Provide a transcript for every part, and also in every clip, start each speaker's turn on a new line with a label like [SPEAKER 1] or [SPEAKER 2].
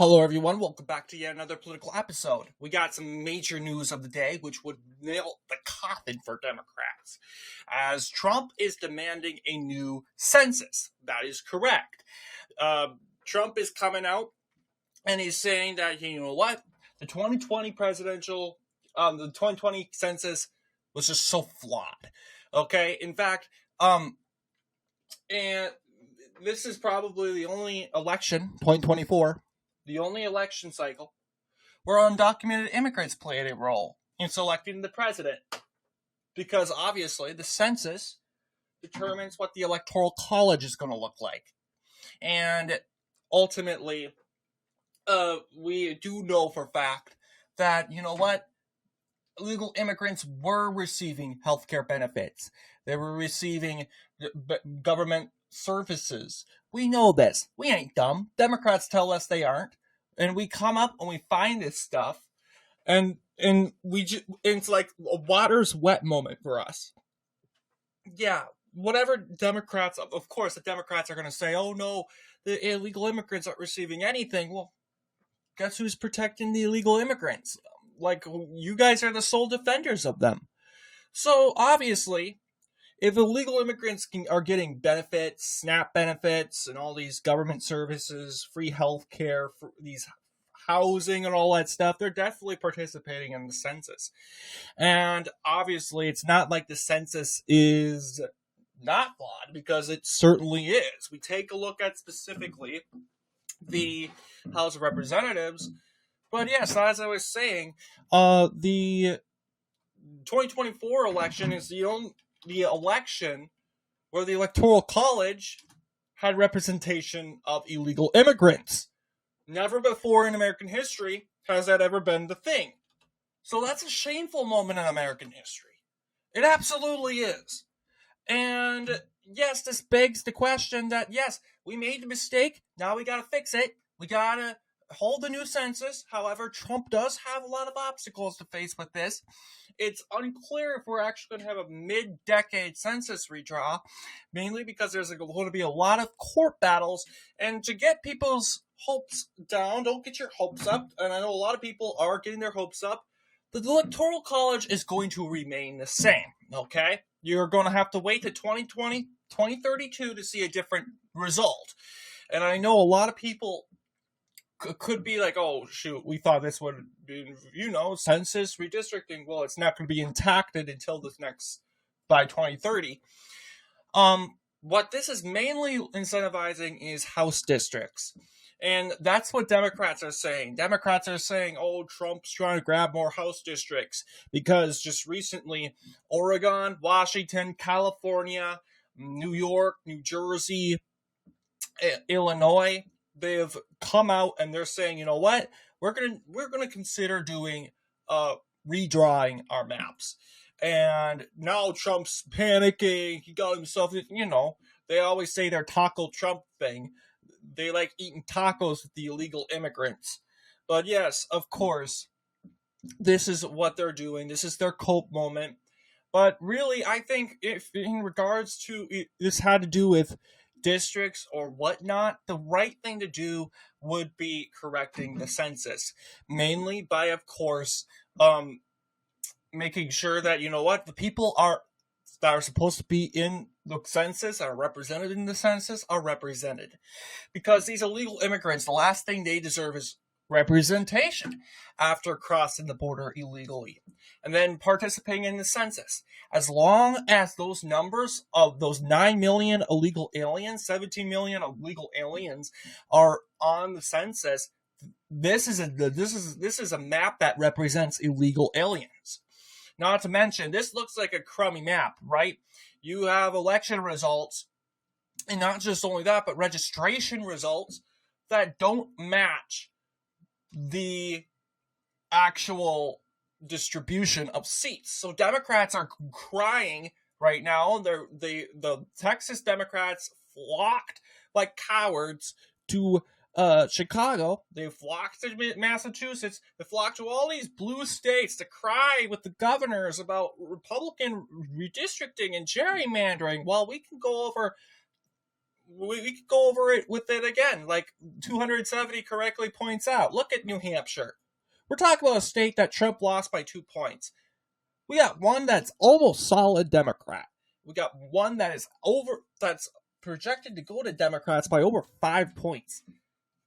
[SPEAKER 1] Hello, everyone. Welcome back to yet another political episode. We got some major news of the day, which would nail the coffin for Democrats, as Trump is demanding a new census. That is correct. Trump is coming out and he's saying that, you know what, the 2020 the 2020 census was just so flawed. Okay, in fact, and this is probably the only election, 2024. The only election cycle where undocumented immigrants played a role in selecting the president. Because obviously the census determines what the electoral college is going to look like. And ultimately, we do know for a fact that, you know what, illegal immigrants were receiving healthcare benefits. They were receiving government services. We know this. We ain't dumb. Democrats tell us they aren't. And we come up and we find this stuff. And it's like a water's wet moment for us. Yeah, whatever Democrats, of course, the Democrats are going to say, oh no, the illegal immigrants aren't receiving anything. Well, guess who's protecting the illegal immigrants? Like, you guys are the sole defenders of them. So, obviously, if illegal immigrants are getting benefits, SNAP benefits, and all these government services, free health care, these housing and all that stuff, they're definitely participating in the census. And obviously, it's not like the census is not flawed, because it certainly is. We take a look at specifically the House of Representatives. But yes, as I was saying, the 2024 election is the election where the Electoral College had representation of illegal immigrants. Never before in American history has that ever been the thing. So that's a shameful moment in American history. It absolutely is. And yes, this begs the question that, yes, we made the mistake. Now we gotta fix it. We gotta hold the new census. However, Trump does have a lot of obstacles to face with this. It's unclear if we're actually going to have a mid-decade census redraw, mainly because there's going to be a lot of court battles. And to get people's hopes down, don't get your hopes up. And I know a lot of people are getting their hopes up. The Electoral College is going to remain the same, okay? You're going to have to wait to 2020, 2032 to see a different result. And I know a lot of people could be like, oh, shoot, we thought this would be, census redistricting. Well, it's not going to be enacted until by 2030. What this is mainly incentivizing is House districts. And that's what Democrats are saying. Democrats are saying, oh, Trump's trying to grab more House districts because just recently, Oregon, Washington, California, New York, New Jersey, Illinois, they've come out and they're saying, you know what, we're gonna consider doing redrawing our maps. And now Trump's panicking. He got himself, they always say their Taco Trump thing. They like eating tacos with the illegal immigrants. But yes, of course, this is what they're doing. This is their cope moment. But really, I think if in regards to this had to do with districts or whatnot, the right thing to do would be correcting the census, mainly by, of course, making sure that, the people that are supposed to be in the census, are represented in the census, are represented. Because these illegal immigrants, the last thing they deserve is representation after crossing the border illegally and then participating in the census. As long as those numbers of those 9 million illegal aliens, 17 million illegal aliens are on the census, this is a map that represents illegal aliens. Not to mention, this looks like a crummy map, right? You have election results, and not just only that, but registration results that don't match the actual distribution of seats. So Democrats are crying right now. The Texas Democrats flocked like cowards to Chicago. They flocked to Massachusetts. They flocked to all these blue states to cry with the governors about Republican redistricting and gerrymandering, while we can go over we could go over it with it again. Like 270 correctly points out. Look at New Hampshire. We're talking about a state that Trump lost by 2 points. We got one that's almost solid Democrat. We got one that's projected to go to Democrats by over 5 points.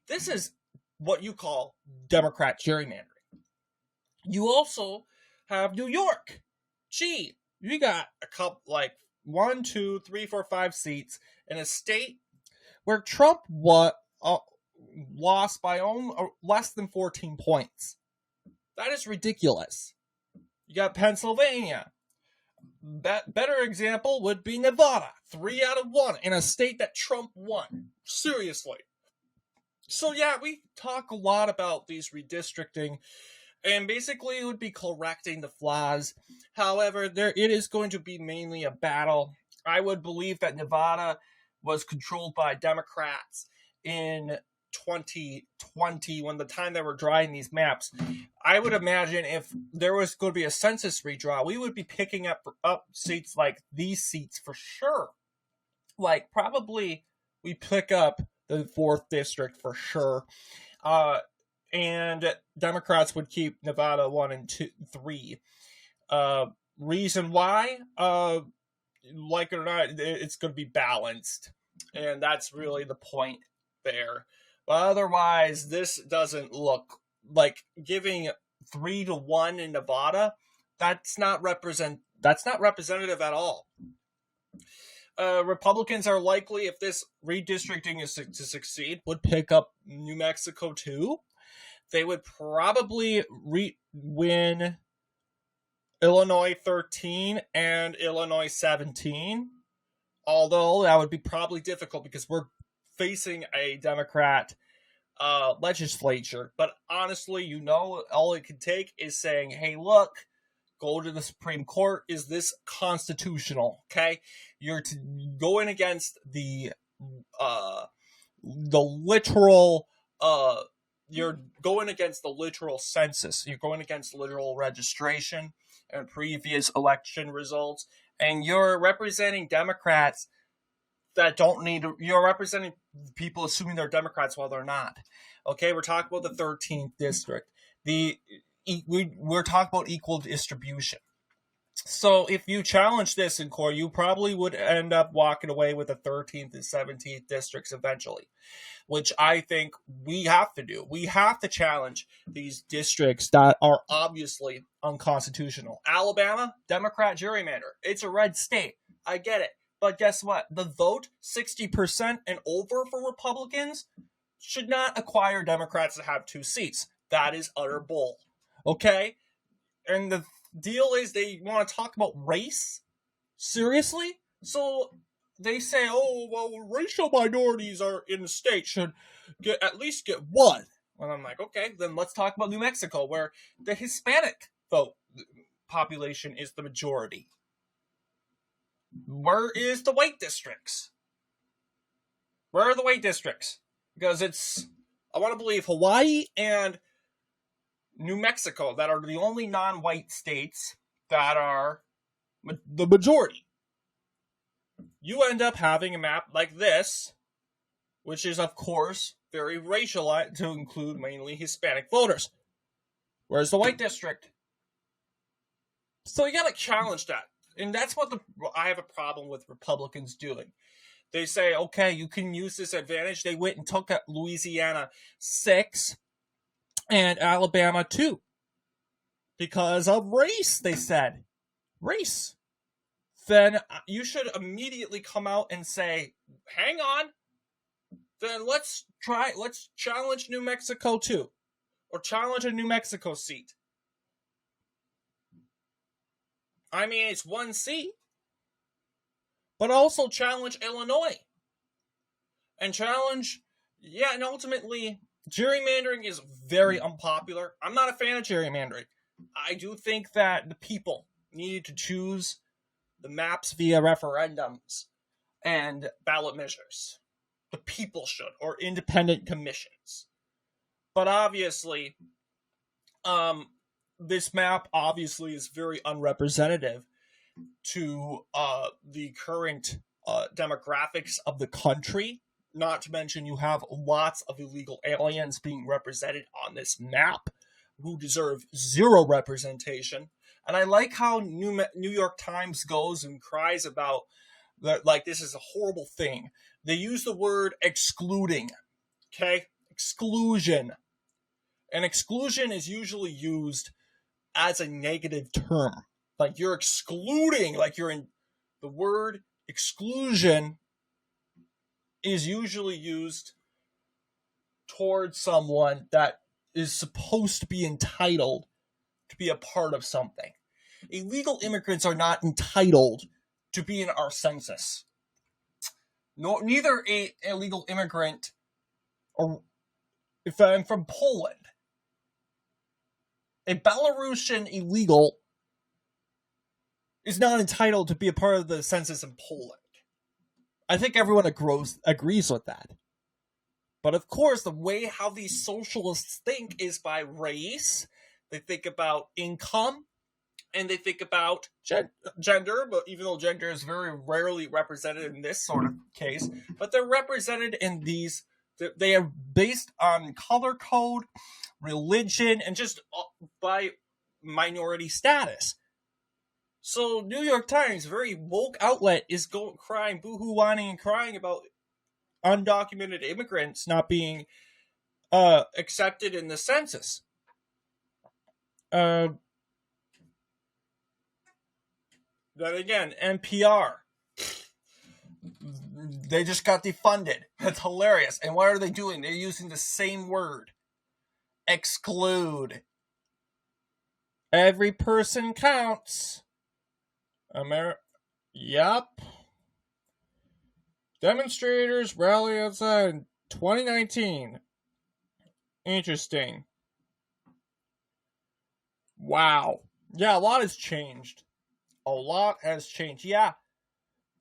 [SPEAKER 1] This is what you call Democrat gerrymandering. You also have New York. Gee, you got a couple, like 1, 2, 3, 4, 5 seats in a state where Trump lost by less than 14 points. That is ridiculous. You got Pennsylvania. Better example would be Nevada. 3 out of 1 in a state that Trump won. Seriously. So yeah, we talk a lot about these redistricting, and basically it would be correcting the flaws. However, it is going to be mainly a battle. I would believe that Nevada was controlled by Democrats in 2020, when the time they were drawing these maps. I would imagine if there was going to be a census redraw, we would be picking up seats like these seats for sure. Like, probably we pick up the 4th district for sure. And Democrats would keep Nevada 1 and 2, 3. Reason why? Like it or not, it's going to be balanced. And that's really the point there. But otherwise, this doesn't look like giving 3 to 1 in Nevada. That's not representative at all. Republicans are likely, if this redistricting is to succeed, would pick up New Mexico too. They would probably win Illinois 13 and Illinois 17. Although that would be probably difficult because we're facing a Democrat legislature. But honestly, all it could take is saying, hey, look, go to the Supreme Court. Is this constitutional? Okay, you're going against the literal. You're going against the literal census. You're going against literal registration and previous election results, and you're representing Democrats that don't need. You're representing people assuming they're Democrats while they're not. Okay, we're talking about the 13th district. We're talking about equal distribution. So if you challenge this in court, you probably would end up walking away with the 13th and 17th districts eventually, which I think we have to do. We have to challenge these districts that are obviously unconstitutional. Alabama, Democrat gerrymander. It's a red state. I get it. But guess what? The vote, 60% and over for Republicans, should not acquire Democrats to have 2 seats. That is utter bull. Okay? And the deal is they want to talk about race? Seriously? So they say, oh, well, racial minorities are in the state should at least get 1. And I'm like, okay, then let's talk about New Mexico, where the Hispanic vote population is the majority. Where is the white districts? Where are the white districts? Because I want to believe Hawaii and New Mexico that are the only non-white states that are the majority. You end up having a map like this, which is, of course, very racialized to include mainly Hispanic voters. Where's the white district? So you gotta challenge that. And that's what I have a problem with Republicans doing. They say, okay, you can use this advantage. They went and took Louisiana 6 and Alabama 2 because of race, they said. Race. Then you should immediately come out and say, hang on, then let's challenge New Mexico too, or challenge a New Mexico seat. I mean, it's 1 seat, but also challenge Illinois. And ultimately, gerrymandering is very unpopular. I'm not a fan of gerrymandering. I do think that the people needed to choose the maps via referendums and ballot measures. The people should, or independent commissions. But obviously, this map obviously is very unrepresentative to the current demographics of the country. Not to mention you have lots of illegal aliens being represented on this map who deserve zero representation. And I like how New York Times goes and cries about that, like this is a horrible thing. They use the word excluding. Okay? Exclusion. And exclusion is usually used as a negative term. Like you're excluding, like you're in the word exclusion is usually used towards someone that is supposed to be entitled to be a part of something. Illegal immigrants are not entitled to be in our census. No, neither a illegal immigrant, or if I'm from Poland, a Belarusian illegal is not entitled to be a part of the census in Poland. I think everyone agrees with that. But of course, the way how these socialists think is by race. They think about income, and they think about gender, but even though gender is very rarely represented in this sort of case, but they're represented in these, they are based on color code, religion, and just by minority status. So New York Times, very woke outlet, is crying, boohoo, whining, and crying about undocumented immigrants not being accepted in the census. Then again, NPR. They just got defunded. That's hilarious. And what are they doing? They're using the same word. Exclude. Every person counts. Yup. Demonstrators rally outside in 2019. Interesting. Wow. Yeah, a lot has changed. A lot has changed. Yeah.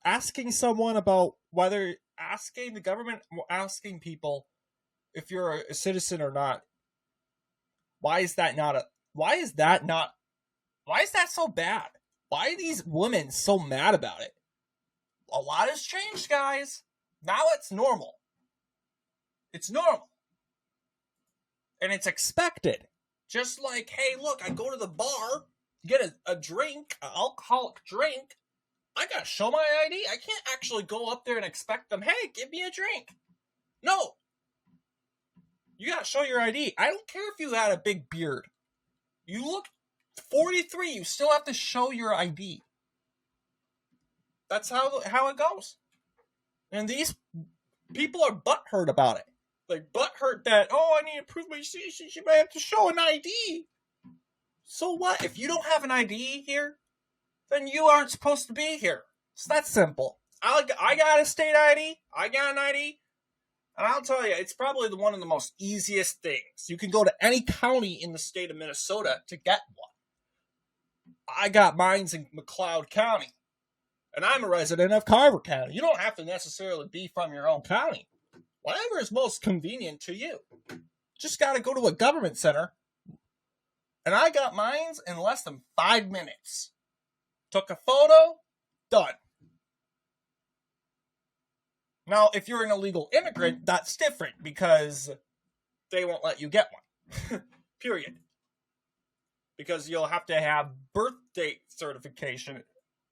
[SPEAKER 1] Asking someone about whether, asking the government, asking people if you're a citizen or not. Why is that so bad? Why are these women so mad about it? A lot has changed, guys. Now it's normal. It's normal. And it's expected. Just like, hey, look, I go to the bar, get a drink, an alcoholic drink. I gotta show my ID. I can't actually go up there and expect them, hey, give me a drink. No. You gotta show your ID. I don't care if you had a big beard. You look 43, you still have to show your ID. That's how it goes. And these people are butthurt about it. Like, butthurt that, oh, I need to prove my citizenship, I have to show an ID. So what? If you don't have an ID here, then you aren't supposed to be here. It's that simple. I got a state ID. I got an ID. And I'll tell you, it's probably one of the most easiest things. You can go to any county in the state of Minnesota to get one. I got mine in McLeod County. And I'm a resident of Carver County. You don't have to necessarily be from your own county. Whatever is most convenient to you. Just got to go to a government center. And I got mine in less than 5 minutes. Took a photo, done. Now, if you're an illegal immigrant, that's different because they won't let you get one. Period. Because you'll have to have birth date certification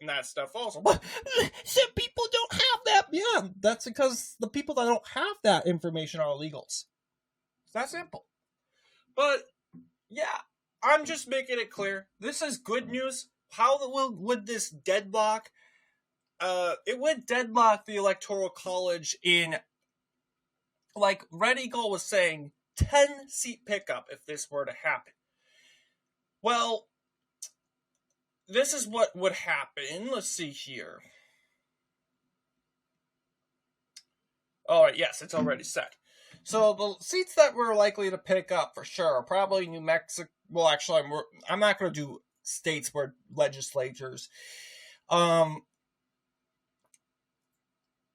[SPEAKER 1] and that stuff also. But some people don't have that. Yeah, that's because the people that don't have that information are illegals. It's that simple. But, yeah, I'm just making it clear. This is good news. How would this deadlock? It would deadlock the Electoral College in, like Red Eagle was saying, 10-seat pickup if this were to happen. Well, this is what would happen. Let's see here. Alright, yes, it's already set. So the seats that we're likely to pick up for sure are probably New Mexico. Well, actually, I'm not going to do states where legislatures.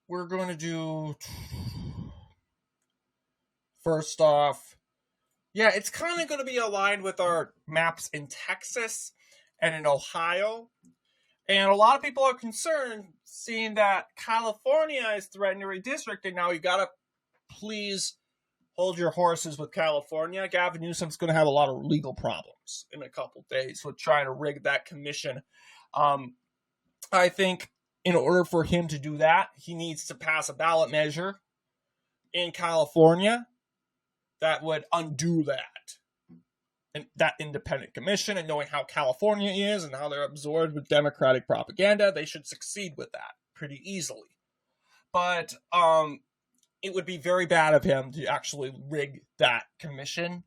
[SPEAKER 1] We're going to do, first off, yeah, it's kind of going to be aligned with our maps in Texas and in Ohio. And a lot of people are concerned seeing that California is threatening to redistrict, and now you gotta please hold your horses with California. Gavin Newsom's going to have a lot of legal problems in a couple days with trying to rig that commission. I think in order for him to do that, he needs to pass a ballot measure in California that would undo that. And that independent commission, and knowing how California is and how they're absorbed with Democratic propaganda, they should succeed with that pretty easily. But it would be very bad of him to actually rig that commission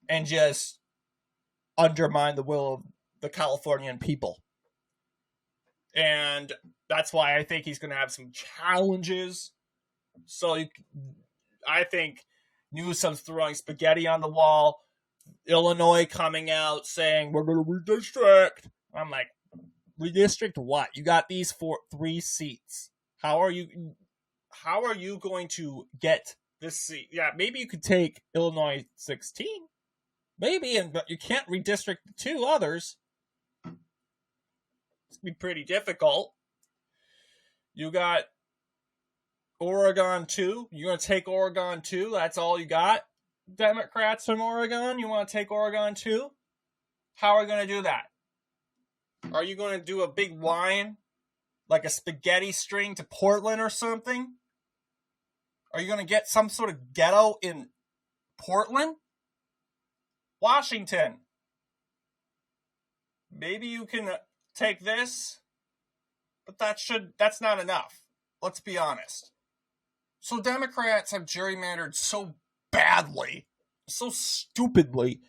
[SPEAKER 1] and just undermine the will of the Californian people. And that's why I think he's going to have some challenges. So I think Newsom's throwing spaghetti on the wall. Illinois coming out saying, we're going to redistrict. I'm like, redistrict what? You got these 3 seats. How are you going to get this seat? Yeah, maybe you could take Illinois 16. Maybe, but you can't redistrict the 2 others. It's going to be pretty difficult. You got Oregon 2. You're going to take Oregon 2. That's all you got? Democrats from Oregon? You want to take Oregon 2? How are you going to do that? Are you going to do a big line? Like a spaghetti string to Portland or something? Are you going to get some sort of ghetto in Portland? Washington. Maybe you can take this, but that's not enough. Let's be honest. So Democrats have gerrymandered so badly, so stupidly,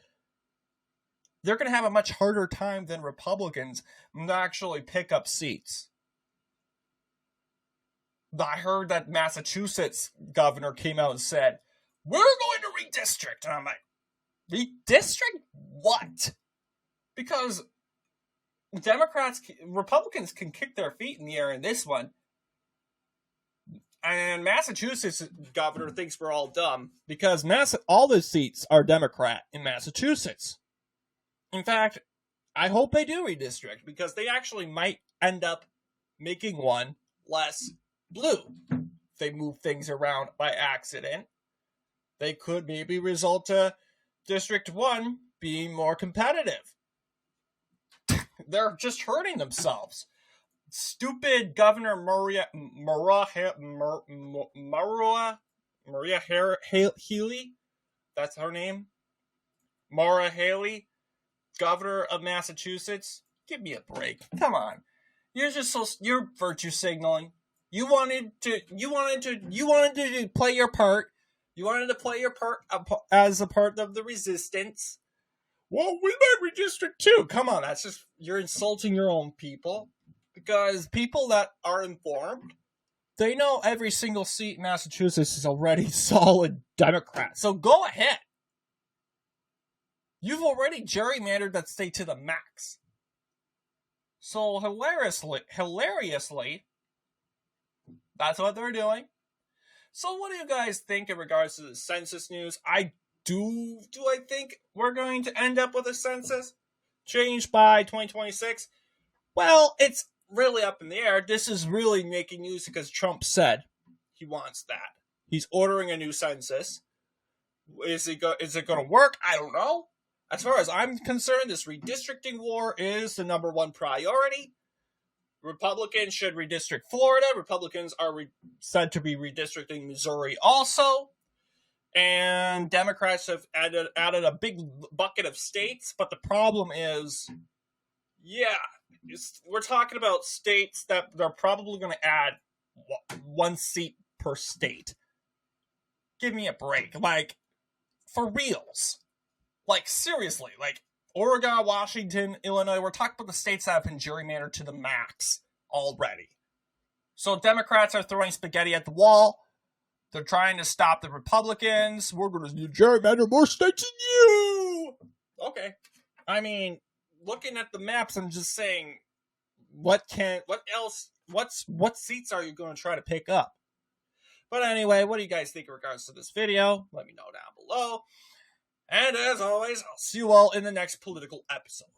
[SPEAKER 1] they're going to have a much harder time than Republicans to actually pick up seats. I heard that Massachusetts governor came out and said, we're going to redistrict. And I'm like, redistrict what? Because Republicans can kick their feet in the air in this one. And Massachusetts governor thinks we're all dumb because all the seats are Democrat in Massachusetts. In fact, I hope they do redistrict because they actually might end up making one less blue. If they move things around by accident, they could maybe result to District 1 being more competitive. They're just hurting themselves. Stupid Governor Maria Healey, that's her name, Maura Haley, governor of Massachusetts. Give me a break. Come on, you're virtue signaling. You wanted to play your part. You wanted to play your part as a part of the resistance. Well, we might redistrict too. Come on, that's just, you're insulting your own people. Because people that are informed, they know every single seat in Massachusetts is already solid Democrat. So go ahead. You've already gerrymandered that state to the max. So hilariously, that's what they're doing. So what do you guys think in regards to the census news? Do I think we're going to end up with a census change by 2026? Well, it's really up in the air. This is really making news because Trump said he wants that. He's ordering a new census. Is it going to work? I don't know. As far as I'm concerned, this redistricting war is the number one priority. Republicans should redistrict Florida. Republicans are said to be redistricting Missouri also. And Democrats have added a big bucket of states. But the problem is, we're talking about states that they're probably going to add 1 seat per state. Give me a break. Like, for reals. Like, seriously. Like, Oregon, Washington, Illinois, we're talking about the states that have been gerrymandered to the max already. So Democrats are throwing spaghetti at the wall. They're trying to stop the Republicans. We're going to gerrymander more states than you. Okay. I mean, looking at the maps, I'm just saying, what seats are you going to try to pick up? But anyway, what do you guys think in regards to this video? Let me know down below. And as always, I'll see you all in the next political episode.